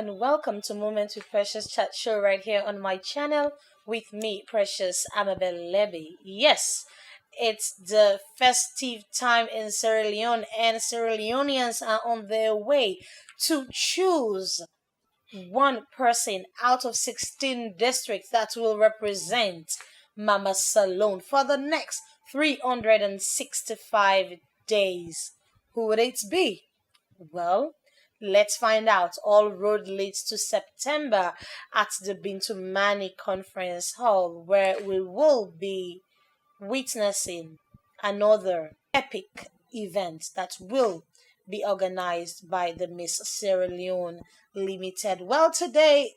and welcome to Moments with Precious Chat Show right here on my channel with me, Precious Amabel Levy. Yes, it's the festive time in Sierra Leone, and Sierra Leoneans are on their way to choose one person out of 16 districts that will represent Mama Salone for the next 365 days. Who would it be? Well, let's find out. All road leads to September at the Bintumani Conference Hall, where we will be witnessing another epic event that will be organized by the Miss Sierra Leone Limited. Well, today,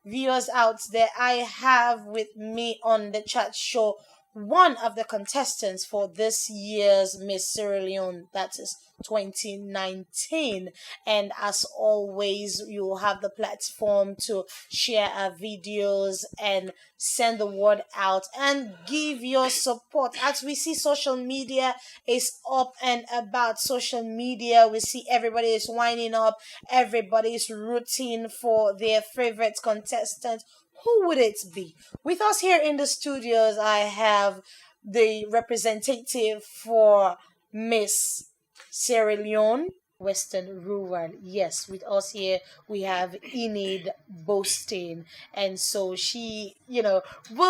viewers out there, I have with me on the chat show one of the contestants for this year's Miss Sierra Leone, that is 2019. And as always, you'll have the platform to share our videos and send the word out and give your support. As we see, social media is up and about. Social media, we see everybody is winding up, everybody is rooting for their favorite contestant. Who would it be? With us here in the studios, I have the representative for Miss Sierra Leone, Western Rural. Yes, with us here we have Enid boasting, and so she, will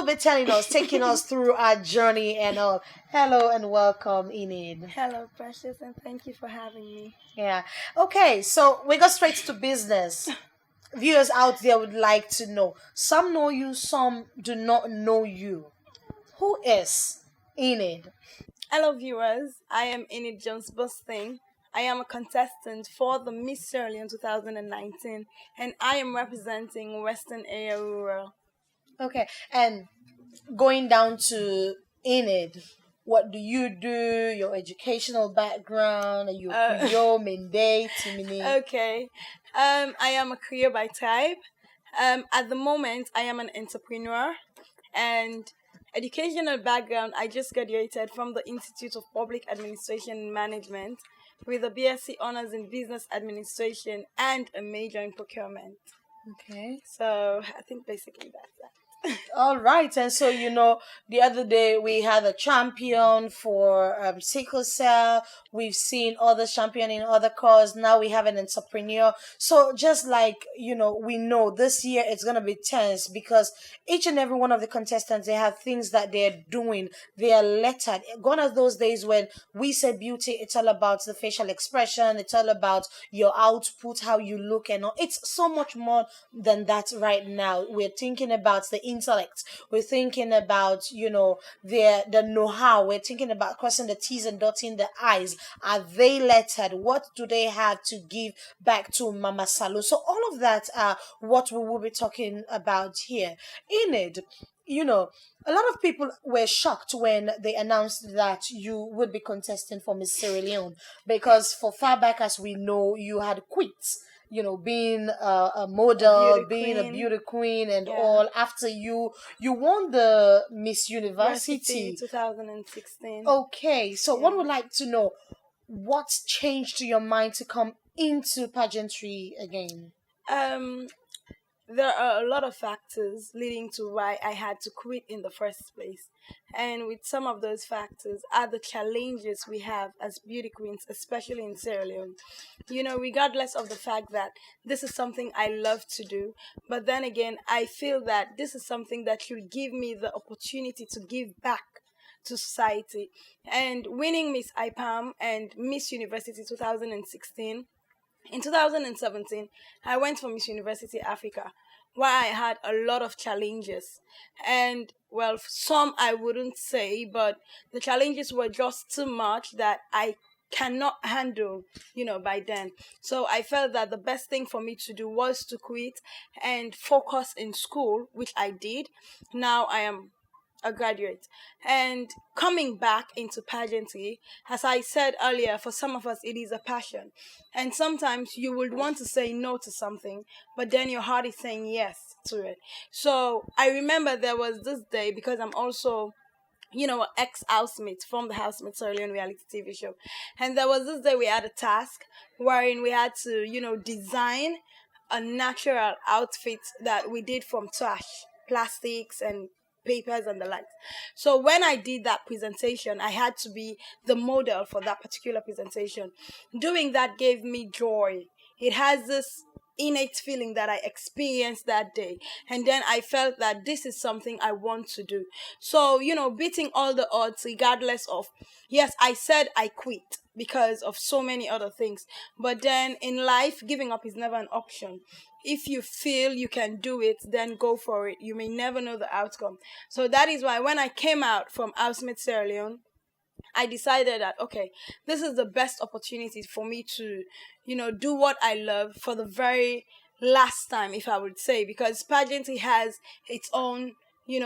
be telling us, taking us through our journey and all. Hello and welcome, Enid. Hello, Precious, and thank you for having me. Yeah. Okay, so we go straight to business. Viewers out there would like to know. Some know you, some do not know you. Who is Enid? Hello, viewers. I am Enid Jones Busting. I am a contestant for the Miss Sierra Leone 2019, and I am representing Western Area Rural. Okay, and going down to Enid, what do you do? Your educational background? Are you Creole, Mende, Timini? Okay. I am a Creole by type. At the moment, I am an entrepreneur, and educational background, I just graduated from the Institute of Public Administration and Management with a BSc Honors in Business Administration and a major in procurement. Okay. So I think basically that's that. All right, and so the other day we had a champion for sickle cell. We've seen other champion in other cause. Now we have an entrepreneur. So just like we know this year it's gonna be tense because each and every one of the contestants, they have things that they're doing. They are lettered. Gone are those days when we say beauty. It's all about the facial expression. It's all about your output, how you look, and all. It's so much more than that right now. We're thinking about the intellect. We're thinking about the know-how. We're thinking about crossing the T's and dotting the I's. Are they lettered? What do they have to give back to Mama Salu? So all of that are what we will be talking about here. Enid, a lot of people were shocked when they announced that you would be contesting for Miss Sierra Leone, because for far back as we know, you had quit being a model, being a beauty queen and all, after you won the Miss University 2016. Okay, so one would like to know what's changed your mind to come into pageantry again. There are a lot of factors leading to why I had to quit in the first place. And with some of those factors are the challenges we have as beauty queens, especially in Sierra Leone. Regardless of the fact that this is something I love to do, but then again, I feel that this is something that should give me the opportunity to give back to society. And winning Miss IPAM and Miss University 2016, in 2017, I went for Miss University Africa, where I had a lot of challenges. And, well, some I wouldn't say, but the challenges were just too much that I cannot handle, by then. So I felt that the best thing for me to do was to quit and focus in school, which I did. Now I am a graduate, and coming back into pageantry, as I said earlier, for some of us it is a passion, and sometimes you would want to say no to something, but then your heart is saying yes to it. So I remember there was this day, because I'm also an ex-housemate from the Housemate Sierra Leone reality TV show, and there was this day we had a task wherein we had to design a natural outfit that we did from trash, plastics, and papers and the likes. So when I did that presentation, I had to be the model for that particular presentation. Doing that gave me joy. It has this innate feeling that I experienced that day. And then I felt that this is something I want to do. So, beating all the odds, regardless of, yes, I said I quit because of so many other things. But then in life, giving up is never an option. If you feel you can do it, then go for it. You may never know the outcome. So that is why when I came out from Auschwitz, Sierra Leone, I decided that, okay, this is the best opportunity for me to, do what I love for the very last time, if I would say, because pageantry has its own,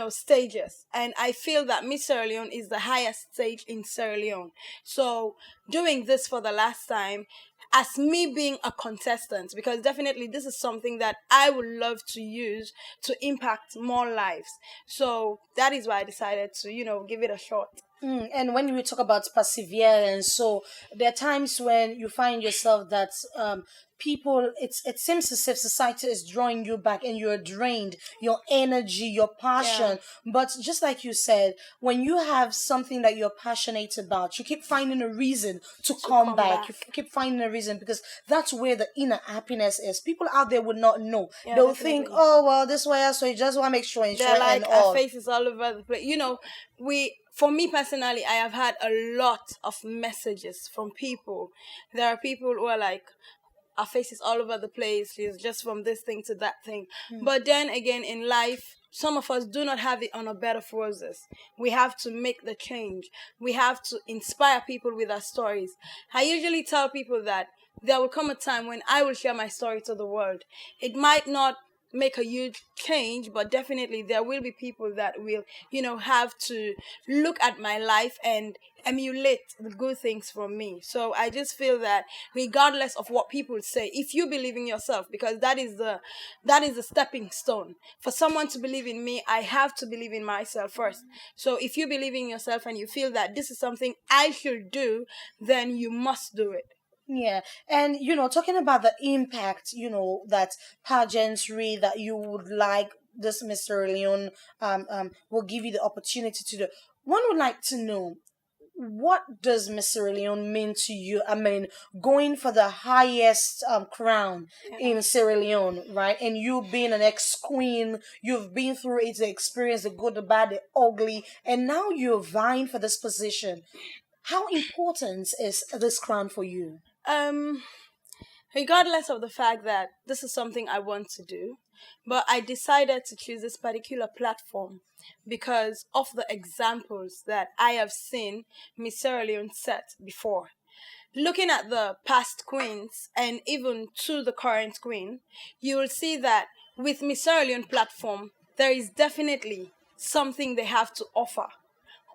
stages. And I feel that Miss Sierra Leone is the highest stage in Sierra Leone. So doing this for the last time, as me being a contestant, because definitely this is something that I would love to use to impact more lives. So that is why I decided to, give it a shot. And when we talk about perseverance, so there are times when you find yourself that people, it seems as if society is drawing you back and you're drained, your energy, your Yeah, passion. But just like you said, when you have something that you're passionate about, you keep finding a reason to to come come back. You back. keep finding a reason because that's where the inner happiness is. People out there would not know. Yeah, They'll think, definitely. oh, well, this way, so you just want to make sure, They're ensure, and like our all. faces all over the place. For me personally, I have had a lot of messages from people. There are people who are like, our faces all over the place. She's just from this thing to that thing. But then again, in life, some of us do not have it on a bed of roses. We have to make the change. We have to inspire people with our stories. I usually tell people that there will come a time when I will share my story to the world. It might not make a huge change, but definitely there will be people that will, have to look at my life and emulate the good things from me. So I just feel that regardless of what people say, if you believe in yourself, because that is the stepping stone. For someone to believe in me, I have to believe in myself first. So if you believe in yourself and you feel that this is something I should do, then you must do it. Yeah, and talking about the impact, that pageantry that you would like this Mr. Leon will give you the opportunity to do. One would like to know, what does Mr. Leon mean to you? I mean, going for the highest crown Yeah. in Sierra Leone, right? And you being an ex-queen, you've been through it, the experience, the good, the bad, the ugly, and now you're vying for this position. How important is this crown for you? Um, Regardless of the fact that this is something I want to do, but I decided to choose this particular platform because of the examples that I have seen Miss Sierra Leone set before. Looking at the past queens and even to the current queen, you will see that with Miss Sierra Leone platform, there is definitely something they have to offer,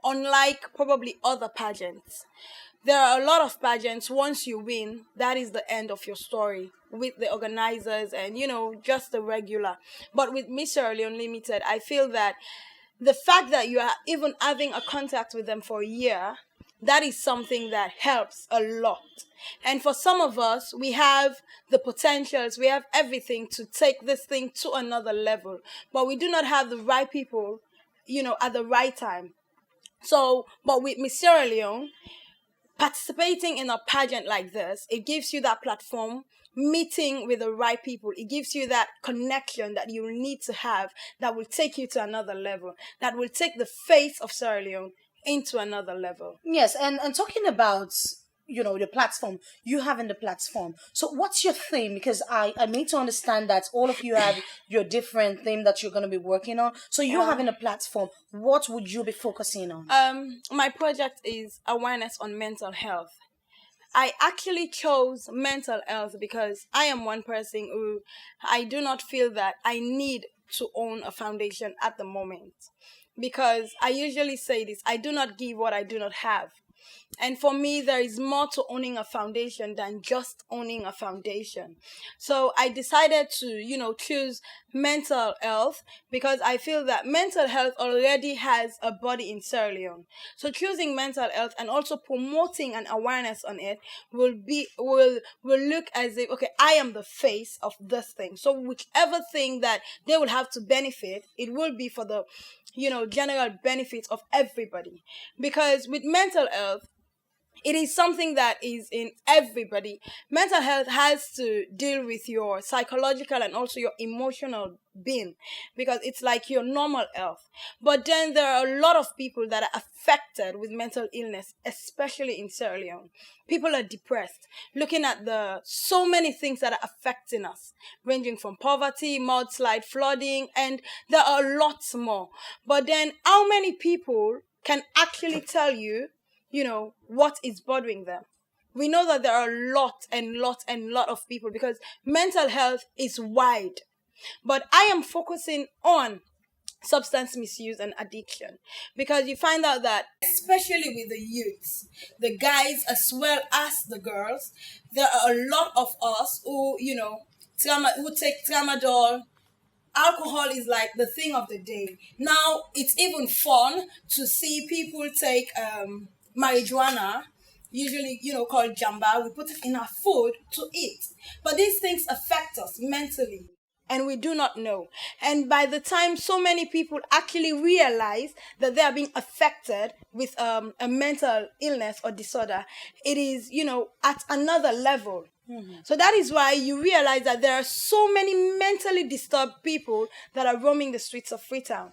unlike probably other pageants. There are a lot of pageants. Once you win, that is the end of your story with the organizers and just the regular. But with Miss Early Unlimited, I feel that the fact that you are even having a contact with them for a year, that is something that helps a lot. And for some of us, we have the potentials, we have everything to take this thing to another level, but we do not have the right people, at the right time. So, but with Miss Sierra Leone, participating in a pageant like this, it gives you that platform, meeting with the right people. It gives you that connection that you need to have that will take you to another level, that will take the face of Sierra Leone into another level. Yes, and talking about the platform, you having the platform. So what's your theme? Because I need to understand that all of you have your different theme that you're going to be working on. So you Yeah. having a platform, what would you be focusing on? My project is awareness on mental health. I actually chose mental health because I am one person who I do not feel that I need to own a foundation at the moment. Because I usually say this, I do not give what I do not have. And for me, there is more to owning a foundation than just owning a foundation. So I decided to, choose mental health because I feel that mental health already has a body in Sierra Leone. So choosing mental health and also promoting an awareness on it will look as if, okay, I am the face of this thing. So whichever thing that they will have to benefit, it will be for the general benefits of everybody. Because with mental health, it is something that is in everybody. Mental health has to deal with your psychological and also your emotional being, because it's like your normal health. But then there are a lot of people that are affected with mental illness, especially in Sierra Leone. People are depressed, looking at the so many things that are affecting us, ranging from poverty, mudslide, flooding, and there are lots more. But then how many people can actually tell you what is bothering them? We know that there are a lot and lot and lot of people, because mental health is wide. But I am focusing on substance misuse and addiction, because you find out that especially with the youths, the guys as well as the girls, there are a lot of us who who take tramadol. Alcohol is like the thing of the day. Now it's even fun to see people take marijuana, usually called jamba. We put it in our food to eat, but these things affect us mentally, and we do not know. And by the time so many people actually realize that they are being affected with a mental illness or disorder, it is at another level. So that is why you realize that there are so many mentally disturbed people that are roaming the streets of Freetown.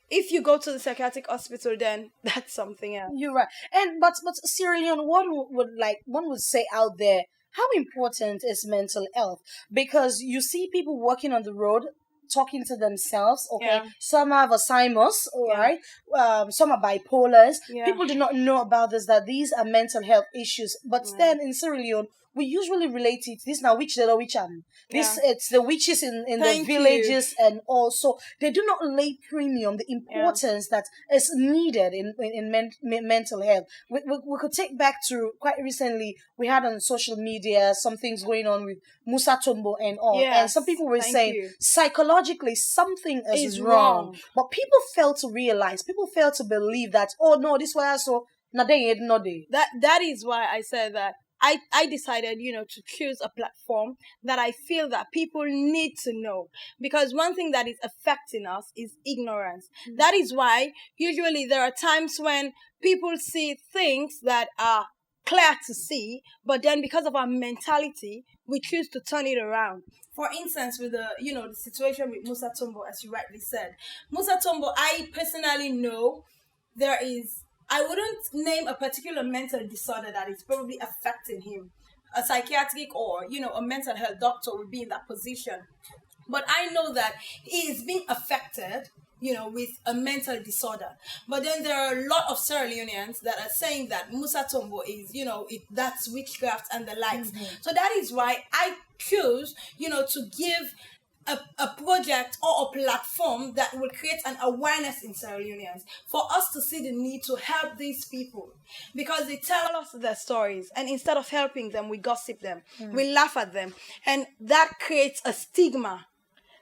If you go to the psychiatric hospital, then that's something else. You're right. And but Sierra Leone, what would like one would say out there, how important is mental health? Because you see people walking on the road talking to themselves. Okay, Yeah. some have Alzheimer's, all Yeah. right. Some are bipolars. Yeah. People do not know about this, that these are mental health issues. But Right. then in Sierra Leone, we usually relate it. This now witch the witch this Yeah. it's the witches in the Thank you. villages, and also they do not lay premium the importance that is needed in mental health. We could take back to quite recently, we had on social media some things going on with Musa Tombo and all, and some Yes, people were thank saying you. psychologically something is Is wrong. wrong. But people fail to realize, people fail to believe that, oh no, this was so nothing, nothing. That is why I said that I decided, to choose a platform that I feel that people need to know, because one thing that is affecting us is ignorance. That is why usually there are times when people see things that are clear to see, but then because of our mentality, we choose to turn it around. For instance, with the situation with Musa Tombo, as you rightly said, Musa Tombo, I personally know there is, I wouldn't name a particular mental disorder that is probably affecting him. A psychiatric or, a mental health doctor would be in that position. But I know that he is being affected, with a mental disorder. But then there are a lot of Sierra Leoneans that are saying that Musa Tombo is, that's witchcraft and the likes. So that is why I choose, to give a project or a platform that will create an awareness in Sierra Leoneans for us to see the need to help these people, because they tell us their stories, and instead of helping them, we gossip them, we laugh at them, and that creates a stigma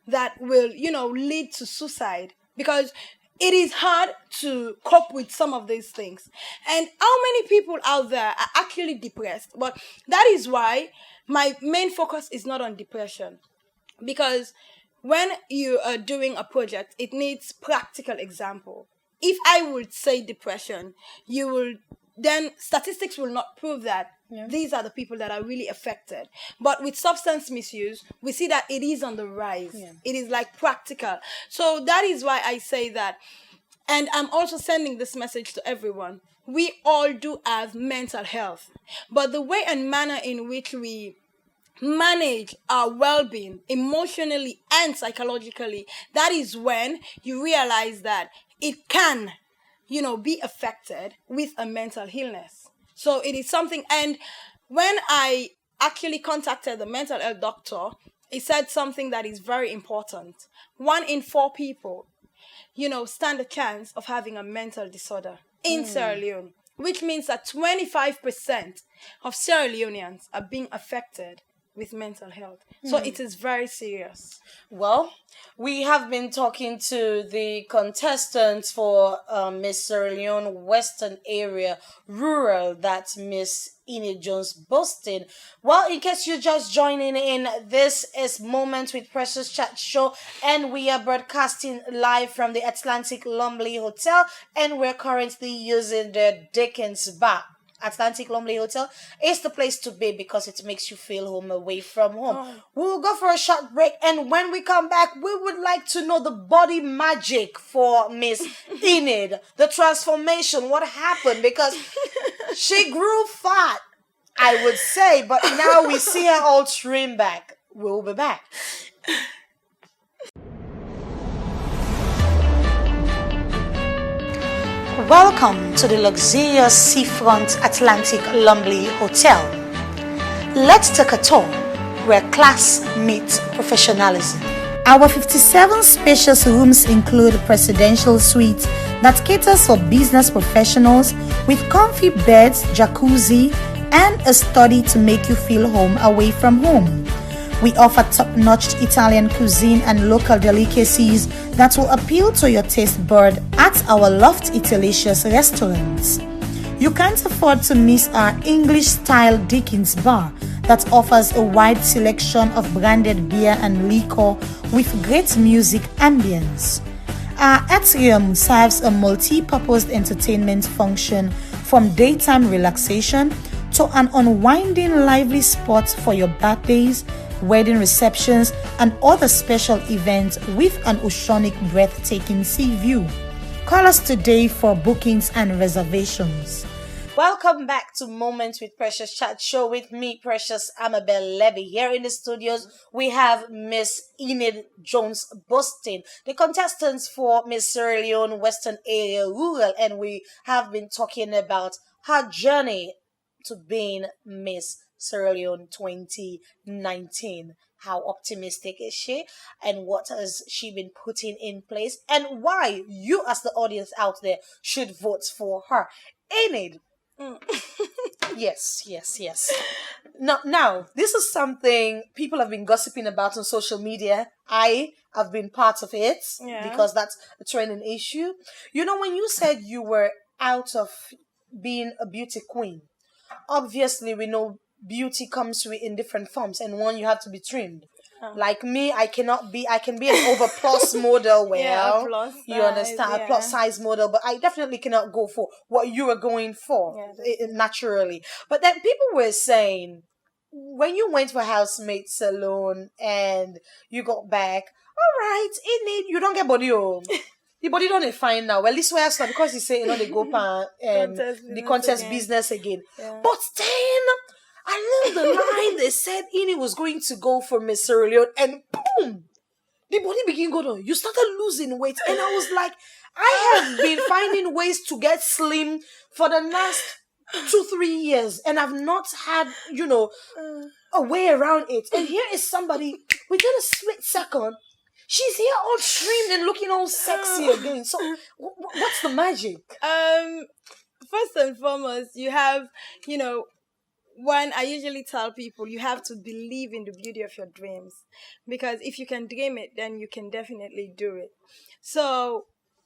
that will lead to suicide, because it is hard to cope with some of these things. And how many people out there are actually depressed? But that is why my main focus is not on depression, because when you are doing a project, it needs practical example. If I would say depression, you will then statistics will not prove that these are the people that are really affected. But with substance misuse, we see that it is on the rise. It is like practical. So that is why I say that. And I'm also sending this message to everyone. We all do have mental health, but the way and manner in which we manage our well-being emotionally and psychologically, that is when you realize that it can be affected with a mental illness. So it is something. And when I actually contacted the mental health doctor, he said something that is very important. 1 in 4 people stand a chance of having a mental disorder in Sierra Leone. which means that 25% of Sierra Leoneans are being affected with mental health. So it is very serious. Well, we have been talking to the contestants for Miss Sierra Leone Western Area Rural, that's Miss Enid Jones Boston. Well, in case you're just joining in, this is Moment with Precious Chat Show, and we are broadcasting live from the Atlantic Lumley Hotel, and we're currently using the Dickens Bar. Atlantic Lumley Hotel is the place to be because it makes you feel home away from home. Oh. We'll go for a short break, and when we come back, we would like to know the body magic for Miss Enid. The transformation, what happened? Because she grew fat, I would say, but now we see her all trim back. We'll be back. Welcome to the luxurious seafront Atlantic Lumley Hotel. Let's take a tour where class meets professionalism. Our 57 spacious rooms include presidential suites that caters for business professionals with comfy beds, jacuzzi, and a study to make you feel home away from home. We offer top-notch Italian cuisine and local delicacies that will appeal to your taste bud at our Loft Italicious restaurants. You can't afford to miss our English-style Dickens Bar that offers a wide selection of branded beer and liquor with great music ambience. Our atrium serves a multi-purpose entertainment function from daytime relaxation to an unwinding lively spot for your birthdays, wedding receptions, and other special events with an oceanic breathtaking sea view. Call us today for bookings and reservations. Welcome back to Moments with Precious Chat Show with me, Precious Amabel Levy. Here in the studios, we have Miss Enid Jones Boston, the contestants for Miss Sierra Leone Western Area Rural, and we have been talking about her journey to being Miss Sierra Leone 2019. How optimistic is she? And what has she been putting in place? And why you, as the audience out there, should vote for her. Enid. Yes. Now, this is something people have been gossiping about on social media. I have been part of it because that's a trending issue. You know, when you said you were out of being a beauty queen, obviously we know beauty comes in different forms, and one, you have to be trimmed. Like me, I can be an over plus model. Well, a plus you understand, a plus size model, but I definitely cannot go for what you are going for naturally. But then people were saying, when you went for housemaid salon and you got back, all right, you don't get body home. The body don't fine now. Well, this way I start because you say they go pan the contest business again. Yeah. But then along the line they said Ini was going to go for Miss Sierra Leone, and boom, the body began going on. You started losing weight, and I was like, I have been finding ways to get slim for the last 2-3 years, and I've not had a way around it. And here is somebody within a split second. She's here all trimmed and looking all sexy again. So, what's the magic? First and foremost, you have, when I usually tell people, you have to believe in the beauty of your dreams. Because if you can dream it, then you can definitely do it. So,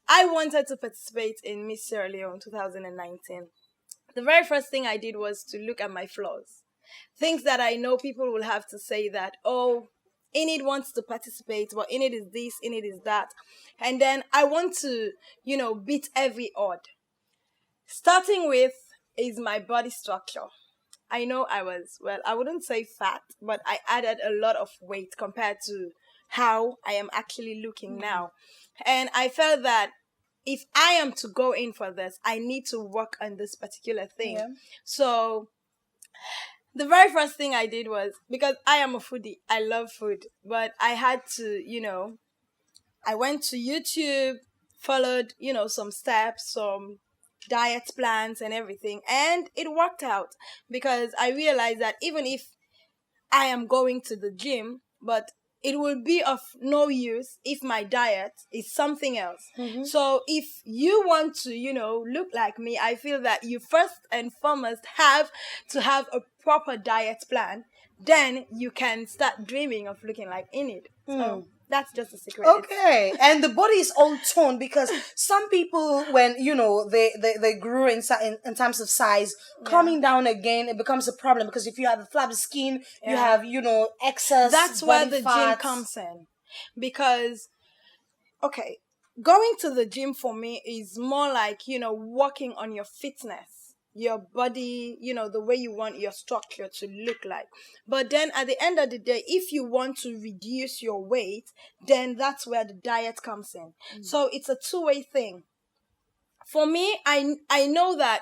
I wanted to participate in Miss Sierra Leone 2019. The very first thing I did was to look at my flaws. Things that I know people will have to say that, oh, Enid wants to participate, but Enid is this, Enid is that. And then I want to, beat every odd. Starting with is my body structure. I know I wouldn't say fat, but I added a lot of weight compared to how I am actually looking now. And I felt that if I am to go in for this, I need to work on this particular thing. Yeah. So the very first thing I did was, because I am a foodie, I love food, but I had to, I went to YouTube, followed, some steps, some diet plans and everything, and it worked out because I realized that even if I am going to the gym, but it will be of no use if my diet is something else. So if you want to, look like me, I feel that you first and foremost have to have a proper diet plan. Then you can start dreaming of looking like Enid. So that's just a secret. Okay, and the body is all toned because some people, when they grew in terms of size, coming down again, it becomes a problem because if you have a flabby skin, you have excess. That's where body the fat. gym comes in, because okay, going to the gym for me is more like working on your fitness, your body, the way you want your structure to look like. But then at the end of the day, if you want to reduce your weight, then that's where the diet comes in. So it's a two-way thing. For me, I know that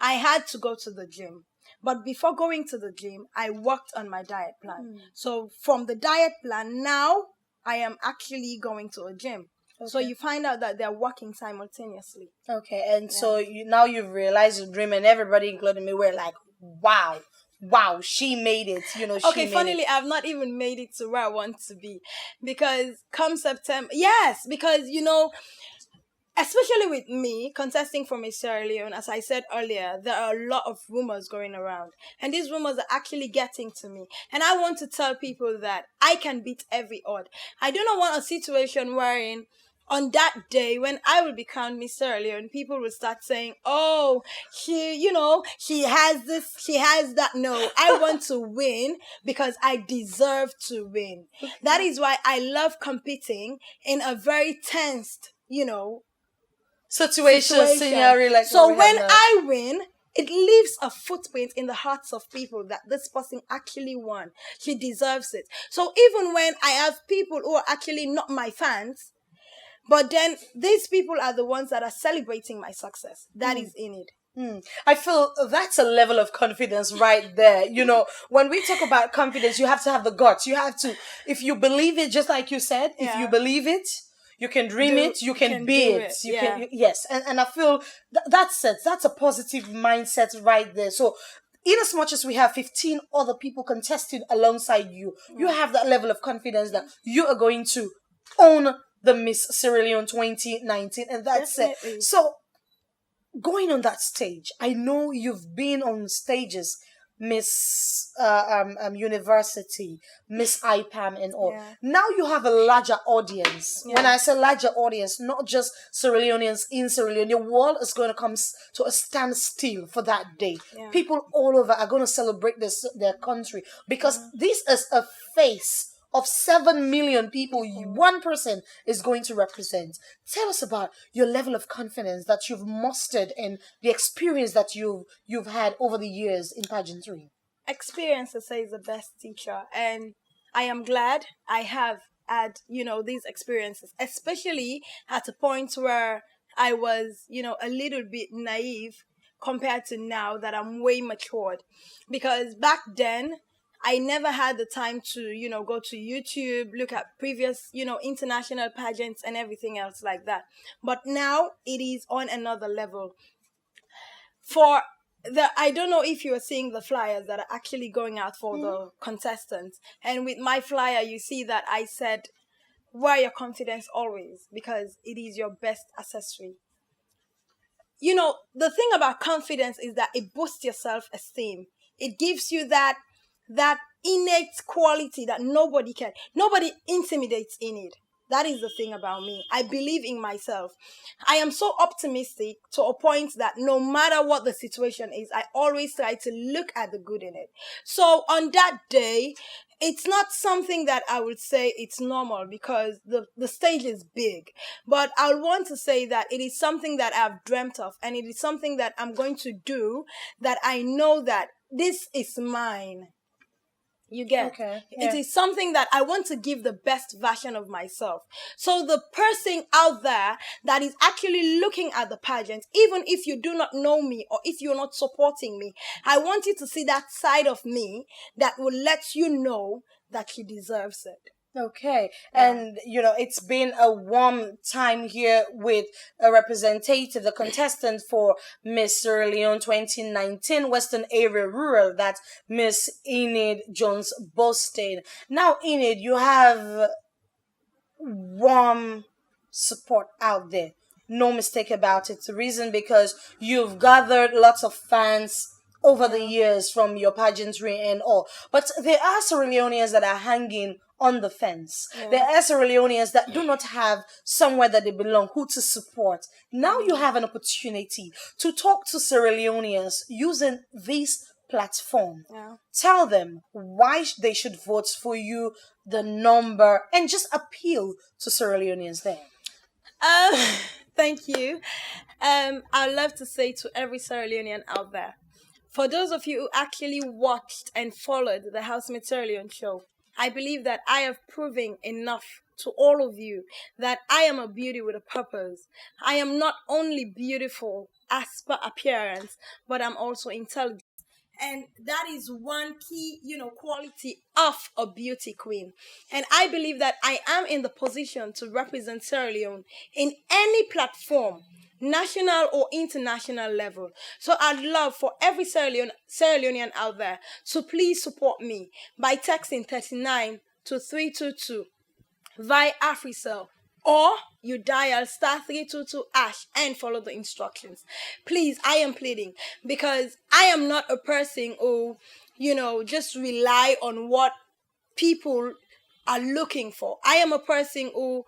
I had to go to the gym, but before going to the gym, I worked on my diet plan. So from the diet plan, now I am actually going to a gym. So you find out that they're working simultaneously. Okay, and so now you've realized your dream, and everybody, including me, were like, wow, she made it. Okay, funnily, I've not even made it to where I want to be, because come September, yes, because especially with me contesting for Miss Sierra Leone, as I said earlier, there are a lot of rumors going around. And these rumors are actually getting to me. And I want to tell people that I can beat every odd. I do not want a situation wherein on that day when I will be crowned Miss Sierra Leone, people will start saying, oh, she has this, she has that. No, I want to win because I deserve to win. That is why I love competing in a very tensed, situation. Scenario, like so when I win, it leaves a footprint in the hearts of people that this person actually won. She deserves it. So even when I have people who are actually not my fans, but then these people are the ones that are celebrating my success. That is in it. I feel that's a level of confidence right there. When we talk about confidence, you have to have the guts. You have to, if you believe it, just like you said, if you believe it, you can dream it, you can be it. You can, yes. And I feel that's it. That's a positive mindset right there. So in as much as we have 15 other people contesting alongside you, you have that level of confidence that you are going to own the Miss Sierra Leone 2019. And that's it. So going on that stage, I know you've been on stages, Miss University, Miss IPAM, and all. Now you have a larger audience. When I say larger audience, not just Sierra Leoneans in Sierra Leone, the world is going to come to a standstill for that day. People all over are going to celebrate their country because this is a face of 7 million people, one person is going to represent. Tell us about your level of confidence that you've mustered and the experience that you've had over the years in pageantry. Experience, I say, is the best teacher, and I am glad I have had these experiences, especially at a point where I was a little bit naive compared to now that I'm way matured, because back then I never had the time to, go to YouTube, look at previous, international pageants and everything else like that. But now it is on another level. I don't know if you are seeing the flyers that are actually going out for the contestants. And with my flyer, you see that I said, wear your confidence always, because it is your best accessory. The thing about confidence is that it boosts your self-esteem. It gives you that innate quality that nobody intimidates in it. That is the thing about me. I believe in myself. I am so optimistic to a point that no matter what the situation is, I always try to look at the good in it. So on that day, it's not something that I would say it's normal, because the stage is big. But I want to say that it is something that I've dreamt of, and it is something that I'm going to do, that I know that this is mine. You get? Okay. It is something that I want to give the best version of myself. So the person out there that is actually looking at the pageant, even if you do not know me or if you're not supporting me, I want you to see that side of me that will let you know that she deserves it. Okay, Yeah. and it's been a warm time here with a representative, the contestant for Miss Sierra Leone 2019 Western Area Rural, that's Miss Enid Jones Boston. Now, Enid, you have warm support out there. No mistake about it. The reason because you've gathered lots of fans over the Yeah. years from your pageantry and all. But there are Sierra Leoneans that are hanging on the fence. There Yeah. are Sierra Leoneans that do not have somewhere that they belong, who to support. Now you have an opportunity to talk to Sierra Leoneans using this platform. Yeah. Tell them why they should vote for you, the number, and just appeal to Sierra Leoneans there. Um, thank you. I'd love to say to every Sierra Leonean out there, for those of you who actually watched and followed the Housemate Sierra Leone show, I believe that I have proven enough to all of you that I am a beauty with a purpose. I am not only beautiful as per appearance, but I'm also intelligent. And that is one key, quality of a beauty queen. And I believe that I am in the position to represent Sierra Leone in any platform, national or international level. So I'd love for every Sierra Leonean out there to please support me by texting 39 to 322 via AfriCell, or you dial star 322 ash and follow the instructions. Please, I am pleading, because I am not a person who, just rely on what people are looking for. I am a person who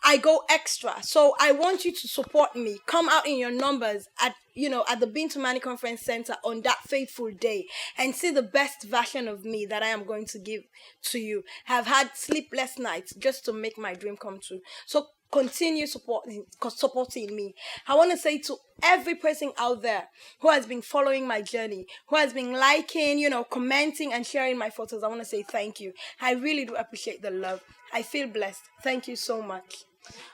I go extra. So I want you to support me. Come out in your numbers at the Bintu Mani Conference Center on that fateful day and see the best version of me that I am going to give to you. Have had sleepless nights just to make my dream come true. So continue supporting me. I want to say to every person out there who has been following my journey, who has been liking, commenting and sharing my photos, I want to say thank you. I really do appreciate the love. I feel blessed. Thank you so much.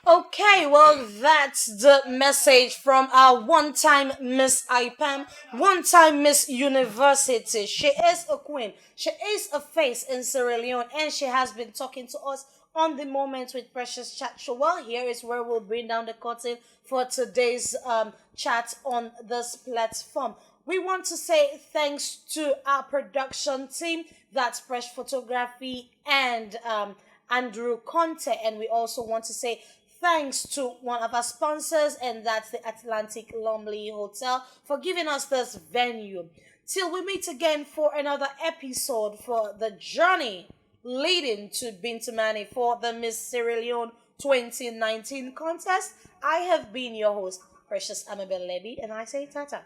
Okay, well, that's the message from our one time Miss IPAM, one time Miss University. She is a queen, she is a face in Sierra Leone, and she has been talking to us on the moment with Precious Chat Show. Well, here is where we'll bring down the curtain for today's chat on this platform. We want to say thanks to our production team, that's Fresh Photography and Andrew Conte. And we also want to say thanks to one of our sponsors, and that's the Atlantic Lumley Hotel, for giving us this venue. Till we meet again for another episode for the journey leading to Bintamani for the Miss Sierra Leone 2019 contest. I have been your host, Precious Amabel Levy, and I say tata.